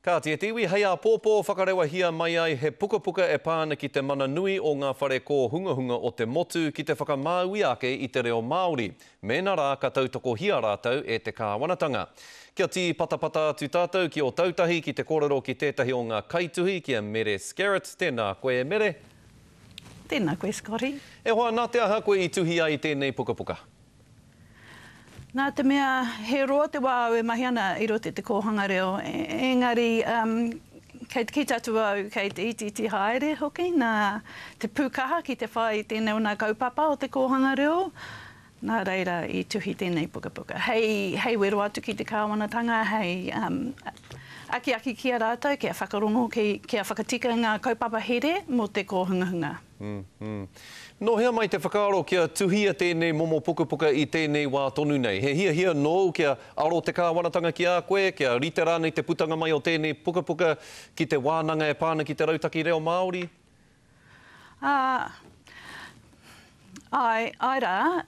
Ka te tiwi hei a pōpō whakarewa hia mai ai he puka e pāna ki te mana nui o ngā whare ko hunga o te motu ki te whakamāui ake i te reo Māori. Mēnā rā ka tautoko hia rātou e te kāwanatanga. Kia ti patapata atu tātou ki o tautahi ki te kōrero ki tētahi o ngā kaituhi ki a Mere Scarrett. Tēnā koe Mere. Tēnā koe Scotty. E hoa nā te aha koe i tuhi ai tēnei puka. Nā te mea, he roa te wā au e mahi ana i rote te kōhanga reo. Engari, kei te ki tatu au, kei te iti haere hoki, nā te pūkaha ki te whai tēnei o nā kaupapa o te kōhanga reo. Nā reira i tuhi tēnei puka. Hei wero atu ki te kāwanatanga, hei aki kia rātou, kia whakarongo, kia whakatika ngā kaupapa here mo te kōhungahunga. No hea mai te whakaaro kia tuhia tēnei momo puka i tēnei wā tonu nei. He hia no kia aro te kāwanatanga ki a koe, kia rite rānei te putanga mai o tēnei puka ki te wānanga e pāna ki te rautaki reo Māori? Ai rā,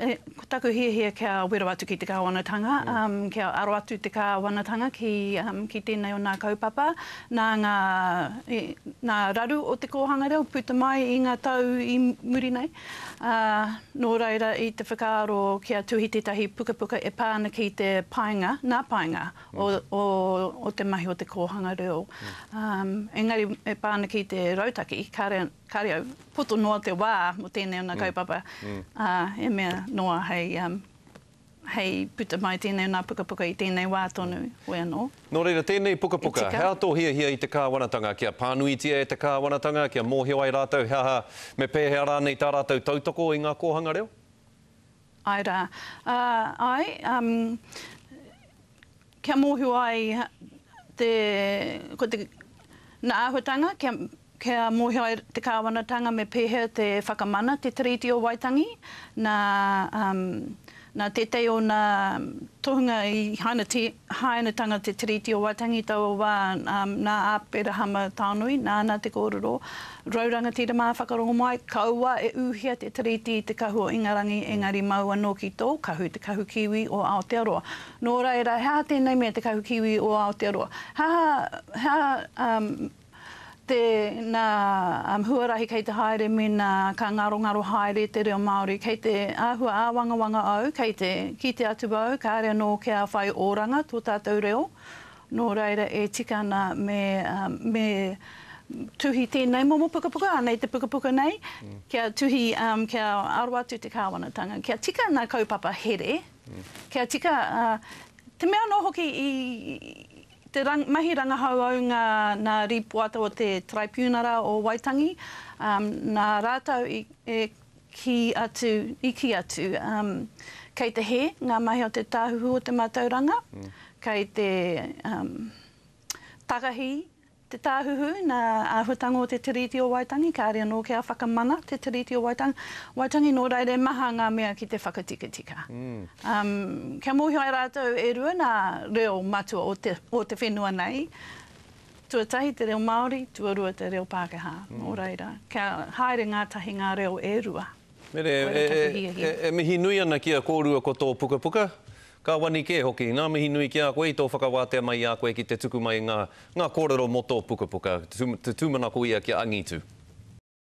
taku hia kia wero atu ki te kāwanatanga, kia aro atu te kāwanatanga ki tēnei o nā kaupapa, nā raru o te kōhanga reo, puta mai i ngā tau i muri nei. Nō reira i te whakaaro kia tuhi tētahi puka e pāna ki te painga, nā painga o te mahi o te kōhanga reo. Engari e pāna ki te rautaki, kare au, poto noa te wā mo tēnei o nā kaupapa. E mea noa hei puta mai tēnei o nā puka i tēnei wā tonu wea no. Nō reira, tēnei puka, hea tō hia i te kāwanatanga, kia pānuitia e te kāwanatanga, kia mōhio ai rātou, hea me pēhea rānei tā rātou tautoko i ngā kōhanga reo? Ai rā. Kia mōhio ai nā āhuatanga, kia mōhio ai te kāwanatanga me pēhea te whakamana, te tiriti o Waitangi, nā tētei o nā tohunga i hainatanga te tiriti o Waitangi tau wā nā āpera hama tānui, nā te kōrero. Rauranga tira mā whakarongo mai, kaua e uhia te tiriti te kahu o Ingarangi, engari maua no ki tō, kahu te kahu kiwi o Aotearoa. Nō reira, hea tēnei mea te kahu kiwi o Aotearoa. Nā huarahi kei te haere me nā ka ngaro haere te reo Māori, kei te āhua āwangawanga au, kei te kite atu au, ka area no kia whai oranga tō tātou reo. Nō reira e tika ana me tuhi tēnei momo puka, anei te puka nei, kia tuhi, kia aro atu te kāwanatanga, kia tika nā kaupapa here, kia tika, te mea no hoki te mahi rangahau au ngā ripuata o te Tribunara o Waitangi, nā rātau iki atu, kei te he, ngā mahi o te tāhuhu o te mātauranga, kei te takahi, te tāhuhu, nā āhuatanga o te tiriti o Waitangi, ka area no kia whakamana te tiriti o Waitangi, nō reire maha ngā mea ki te whakatika. Kia mōhio ai rātou e rua nā reo matua o te whenua nei, tuatahi te reo Māori, tuarua te reo Pākehā, nō reira. Kia haere ngā tahi ngā reo e rua. Mere, e mihi nui ana kia kōrua ko tō puka? Ka wani ke hoki, ngā mihi nui ki a koe i tō whakawātea mai a koe ki te tuku mai ngā kōrero mo tō puka, te tūmanako ia ki a Angitu.